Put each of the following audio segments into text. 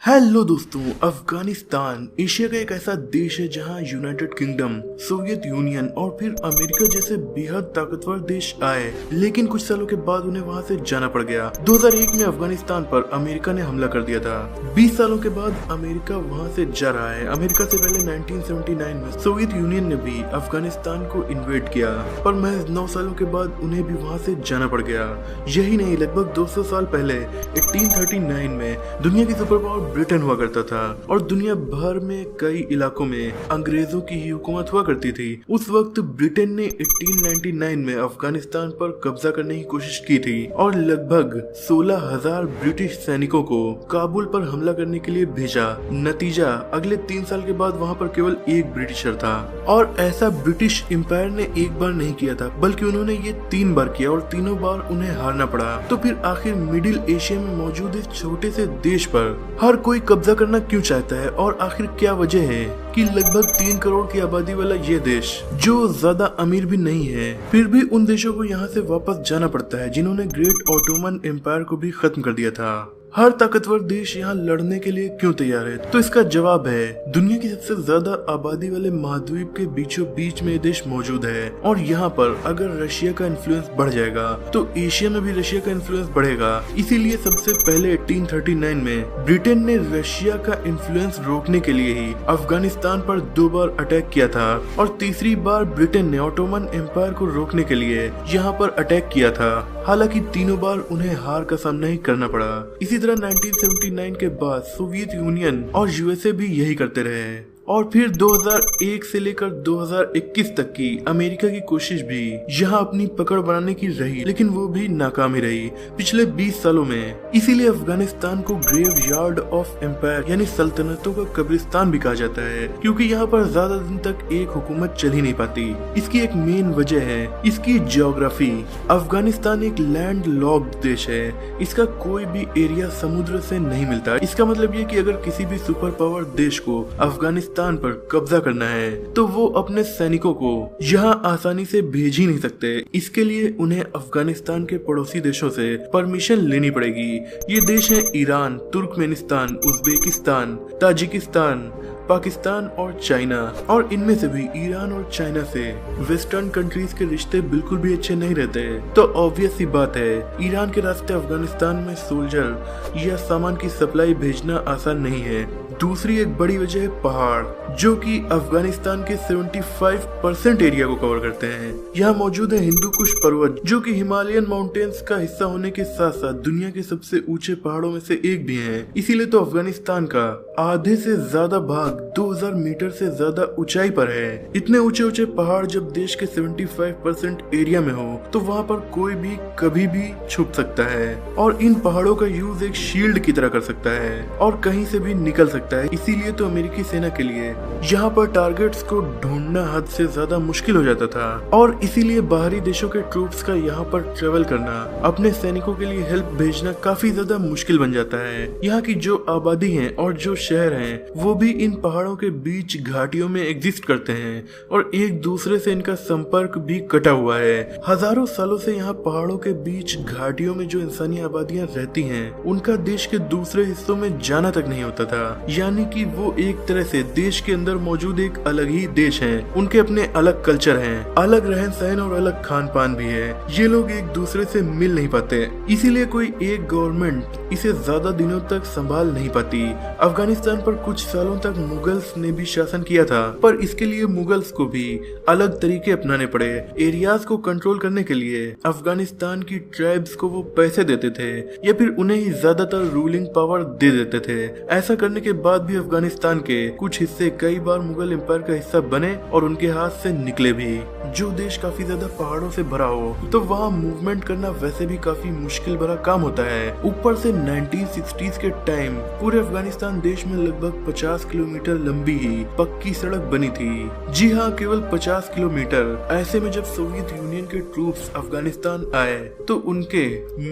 Hello दोस्तों, Afghanistan Asia का एक ऐसा देश है जहां यूनाइटेड किंगडम, सोवियत यूनियन और फिर अमेरिका जैसे बेहद ताकतवर देश आए, लेकिन कुछ सालों के बाद उन्हें वहां से जाना पड़ गया। 2001 में अफगानिस्तान पर अमेरिका ने हमला कर दिया था। 20 सालों के बाद अमेरिका वहां से जा रहा है। अमेरिका से पहले 1979 में सोवियत यूनियन ने भी अफगानिस्तान को इन्वेड किया, पर महज 9 सालों के बाद उन्हें भी वहां से जाना पड़ गया। यही नहीं, लगभग 200 साल पहले 1839 में दुनिया की सुपर पावर ब्रिटेन हुआ करता था और दुनिया भर में कई इलाकों में अंग्रेजों की ही हुकूमत हुआ करती थी। उस वक्त ब्रिटेन ने 1899 में अफगानिस्तान पर कब्जा करने की कोशिश की थी और लगभग 16,000 ब्रिटिश सैनिकों को काबुल पर हमला करने के लिए भेजा। नतीजा, अगले 3 साल के बाद वहां पर केवल एक ब्रिटिशर था। और ऐसा ब्रिटिश एम्पायर ने एक बार नहीं किया था, बल्कि उन्होंने ये 3 बार किया और तीनों बार उन्हें हारना पड़ा। तो फिर आखिर मिडिल एशिया में मौजूद इस छोटे से देश पर हर कोई कब्जा करना क्यों चाहता है, और आखिर क्या वजह है कि लगभग 3 करोड़ की आबादी वाला ये देश, जो ज्यादा अमीर भी नहीं है, फिर भी उन देशों को यहाँ से वापस जाना पड़ता है जिन्होंने ग्रेट ऑटोमन एम्पायर को भी खत्म कर दिया था। हर ताकतवर देश यहाँ लड़ने के लिए क्यों तैयार है? तो इसका जवाब है, दुनिया की सबसे ज्यादा आबादी वाले महाद्वीप के बीचों बीच में देश मौजूद है और यहाँ पर अगर रशिया का इन्फ्लुएंस बढ़ जाएगा तो एशिया में भी रशिया का इन्फ्लुएंस बढ़ेगा। इसीलिए सबसे पहले 1839 में ब्रिटेन ने रशिया का इन्फ्लुएंस रोकने के लिए ही अफगानिस्तान पर 2 बार अटैक किया था और तीसरी बार ब्रिटेन ने ऑटोमन एम्पायर को रोकने के लिए यहाँ पर अटैक किया था। हालांकि तीनों बार उन्हें हार का सामना ही करना पड़ा। इसी तरह 1979 के बाद सोवियत यूनियन और यूएसए भी यही करते रहे और फिर 2001 से लेकर 2021 तक की अमेरिका की कोशिश भी यहाँ अपनी पकड़ बनाने की रही, लेकिन वो भी नाकामी रही पिछले 20 सालों में। इसीलिए अफगानिस्तान को ग्रेव यार्ड ऑफ एम्पायर यानी सल्तनतों का कब्रिस्तान भी कहा जाता है, क्योंकि यहाँ पर ज्यादा दिन तक एक हुकूमत चल ही नहीं पाती। इसकी एक मेन वजह है इसकी ज्योग्राफी। अफगानिस्तान एक लैंड लॉक्ड देश है, इसका कोई भी एरिया समुद्र से नहीं मिलता। इसका मतलब ये कि अगर किसी भी सुपर पावर देश को अफगानिस्तान पर कब्जा करना है तो वो अपने सैनिकों को यहाँ आसानी से भेज ही नहीं सकते। इसके लिए उन्हें अफगानिस्तान के पड़ोसी देशों से परमिशन लेनी पड़ेगी। ये देश है Iran, Turkmenistan, Uzbekistan, Tajikistan, Pakistan और चाइना। और इनमें से भी ईरान और चाइना से वेस्टर्न कंट्रीज के रिश्ते बिल्कुल भी अच्छे नहीं रहते। तो ऑब्वियस सी बात है, ईरान के रास्ते अफगानिस्तान में सोल्जर या सामान की सप्लाई भेजना आसान नहीं है। दूसरी एक बड़ी वजह है पहाड़, जो कि अफगानिस्तान के 75% एरिया को कवर करते हैं। यहाँ मौजूद है हिंदू कुश पर्वत, जो कि हिमालयन माउंटेन्स का हिस्सा होने के साथ साथ दुनिया के सबसे ऊंचे पहाड़ों में से एक भी है। इसीलिए तो अफगानिस्तान का आधे से ज्यादा भाग 2000 मीटर से ज्यादा ऊंचाई पर है। इतने ऊंचे ऊंचे पहाड़ जब देश के 75% एरिया में हो तो वहाँ पर कोई भी कभी भी छुप सकता है और इन पहाड़ों का यूज एक शील्ड की तरह कर सकता है और कहीं से भी निकल सकता है। इसीलिए तो अमेरिकी सेना के लिए यहाँ पर टारगेट्स को ढूंढना हद से ज्यादा मुश्किल हो जाता था और इसीलिए बाहरी देशों के ट्रूप्स का यहाँ पर ट्रेवल करना, अपने सैनिकों के लिए हेल्प भेजना काफी ज्यादा मुश्किल बन जाता है। यहाँ की जो आबादी है और जो शहर हैं वो भी इन पहाड़ों के बीच घाटियों में एग्जिस्ट करते हैं और एक दूसरे से इनका संपर्क भी कटा हुआ है। हजारों सालों से यहाँ पहाड़ों के बीच घाटियों में जो इंसानी आबादियाँ रहती हैं उनका देश के दूसरे हिस्सों में जाना तक नहीं होता था। यानी कि वो एक तरह से देश के अंदर मौजूद एक अलग ही देश हैं। उनके अपने अलग कल्चर हैं, अलग रहन सहन और अलग खान पान भी है। ये लोग एक दूसरे से मिल नहीं पाते, इसीलिए कोई एक गवर्नमेंट इसे ज्यादा दिनों तक संभाल नहीं पाती। अफगानिस्तान पर कुछ सालों तक मुगल्स ने भी शासन किया था, पर इसके लिए मुगल्स को भी अलग तरीके अपनाने पड़े। एरियाज को कंट्रोल करने के लिए अफगानिस्तान की ट्राइब्स को वो पैसे देते थे या फिर उन्हें ही ज्यादातर रूलिंग पावर दे देते थे। ऐसा करने के बाद भी अफगानिस्तान के कुछ हिस्से कई बार मुगल एम्पायर का हिस्सा बने और उनके हाथ से निकले भी। जो देश काफी ज्यादा पहाड़ों से भरा हो तो वहाँ मूवमेंट करना वैसे भी काफी मुश्किल भरा काम होता है। ऊपर से 1960s के टाइम पूरे अफगानिस्तान देश बीच में लगभग 50 किलोमीटर लंबी ही पक्की सड़क बनी थी। जी हाँ, केवल 50 किलोमीटर। ऐसे में जब सोवियत यूनियन के ट्रूप्स अफगानिस्तान आए तो उनके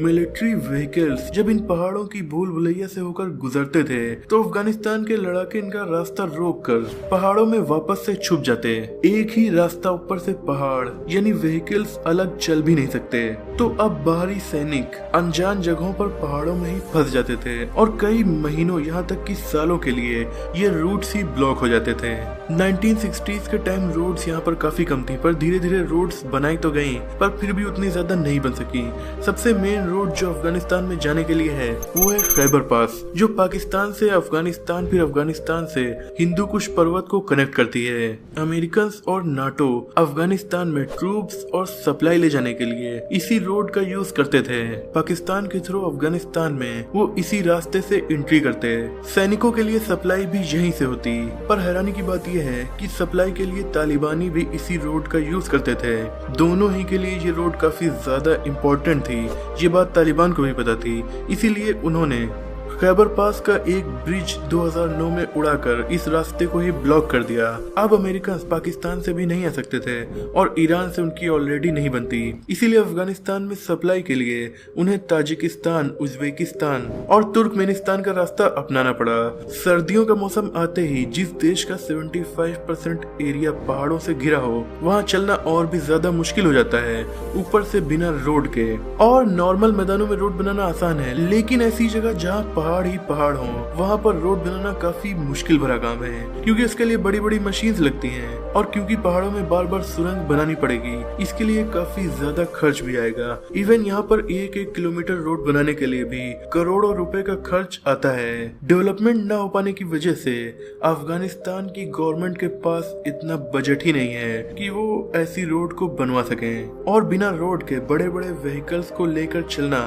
मिलिट्री व्हीकल्स जब इन पहाड़ों की भूल भुलैया से होकर गुजरते थे तो अफगानिस्तान के लड़ाके इनका रास्ता रोककर पहाड़ों में वापस से छुप जाते। एक ही रास्ता, ऊपर से पहाड़, यानी व्हीकल्स अलग चल भी नहीं सकते। तो अब बाहरी सैनिक अनजान जगहों पर पहाड़ों में ही फंस जाते थे और कई महीनों यहाँ तक कि सालों के लिए ये रूट्स ही ब्लॉक हो जाते थे। 1960s के टाइम रोड्स यहाँ पर काफी कम थी, पर धीरे धीरे रोड्स बनाई तो गई, पर फिर भी उतनी ज्यादा नहीं बन सकी। सबसे मेन रोड जो अफगानिस्तान में जाने के लिए है वो है खैबर पास, जो पाकिस्तान से अफगानिस्तान फिर अफगानिस्तान से हिंदू कुश पर्वत को कनेक्ट करती है। अमेरिकन और नाटो अफगानिस्तान में ट्रूप्स और सप्लाई ले जाने के लिए इसी रोड का यूज करते थे। पाकिस्तान के थ्रू अफगानिस्तान में वो इसी रास्ते से एंट्री करते। सैनिकों के लिए सप्लाई भी यहीं से होती, पर हैरानी की बात यह है कि सप्लाई के लिए तालिबानी भी इसी रोड का यूज करते थे। दोनों ही के लिए ये रोड काफी ज्यादा इम्पोर्टेंट थी। ये बात तालिबान को भी पता थी, इसीलिए उन्होंने खैबर पास का एक ब्रिज 2009 में उड़ाकर इस रास्ते को ही ब्लॉक कर दिया। अब अमेरिकन पाकिस्तान से भी नहीं आ सकते थे और ईरान से उनकी ऑलरेडी नहीं बनती, इसीलिए अफगानिस्तान में सप्लाई के लिए उन्हें ताजिकिस्तान, उज्बेकिस्तान और तुर्कमेनिस्तान का रास्ता अपनाना पड़ा। सर्दियों का मौसम आते ही जिस देश का 75% एरिया पहाड़ों से घिरा हो वहाँ चलना और भी ज्यादा मुश्किल हो जाता है, ऊपर से बिना रोड के। और नॉर्मल मैदानों में रोड बनाना आसान है, लेकिन ऐसी जगह जहाँ पहाड़ ही पहाड़ हो वहाँ पर रोड बनाना काफी मुश्किल भरा काम है, क्योंकि इसके लिए बड़ी बड़ी मशीन्स लगती हैं और क्योंकि पहाड़ों में बार बार सुरंग बनानी पड़ेगी, इसके लिए काफी ज्यादा खर्च भी आएगा। इवन यहाँ पर एक किलोमीटर रोड बनाने के लिए भी करोड़ों रुपए का खर्च आता है। डेवलपमेंट न हो पाने की वजह से अफगानिस्तान की गवर्नमेंट के पास इतना बजट ही नहीं है कि वो ऐसी रोड को बनवा सके, और बिना रोड के बड़े बड़े व्हीकल्स को लेकर चलना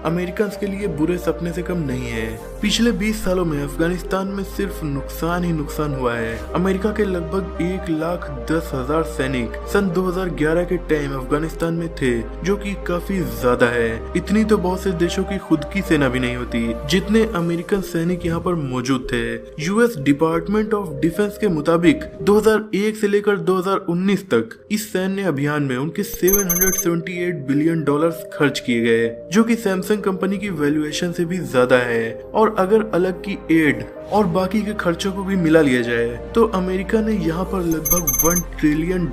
अमेरिकन के लिए बुरे सपने से कम नहीं है। पिछले 20 सालों में अफगानिस्तान में सिर्फ नुकसान ही नुकसान हुआ है। अमेरिका के लगभग 1,10,000 सैनिक सन 2011 के टाइम अफगानिस्तान में थे, जो कि काफी ज्यादा है। इतनी तो बहुत से देशों की खुद की सेना भी नहीं होती जितने अमेरिकन सैनिक यहाँ पर मौजूद थे। यूएस डिपार्टमेंट ऑफ डिफेंस के मुताबिक 2001 से लेकर 2019 तक इस सैन्य अभियान में उनके $778 बिलियन खर्च किए गए, जो कि सैमसंग कंपनी की वैल्यूएशन से भी ज्यादा है। और अगर अलग की एड और बाकी के खर्चों को भी मिला लिया जाए तो अमेरिका ने यहाँ पर लगभग $1 ट्रिलियन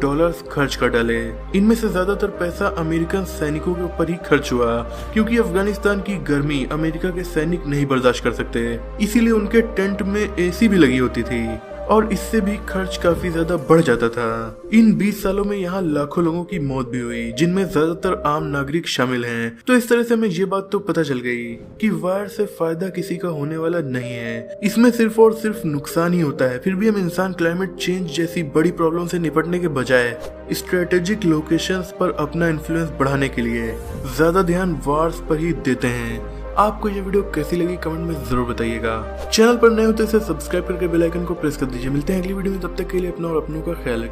खर्च कर डाले। इनमें से ज्यादातर पैसा अमेरिकन सैनिकों के ऊपर ही खर्च हुआ, क्योंकि अफगानिस्तान की गर्मी अमेरिका के सैनिक नहीं बर्दाश्त कर सकते, इसीलिए उनके टेंट में एसी भी लगी होती थी और इससे भी खर्च काफी ज्यादा बढ़ जाता था। इन 20 सालों में यहाँ लाखों लोगों की मौत भी हुई, जिनमें ज्यादातर आम नागरिक शामिल हैं। तो इस तरह से हमें ये बात तो पता चल गई कि वार से फायदा किसी का होने वाला नहीं है, इसमें सिर्फ और सिर्फ नुकसान ही होता है। फिर भी हम इंसान क्लाइमेट चेंज जैसी बड़ी प्रॉब्लम से निपटने के बजाय स्ट्रेटेजिक लोकेशंस पर अपना इन्फ्लुएंस बढ़ाने के लिए ज्यादा ध्यान वार्स पर ही देते हैं। आपको ये वीडियो कैसी लगी कमेंट में जरूर बताइएगा। चैनल पर नए हो तो इसे सब्सक्राइब करके बेल आइकन को प्रेस कर दीजिए। मिलते हैं अगली वीडियो में, तब तक के लिए अपना और अपनों का ख्याल रखिए।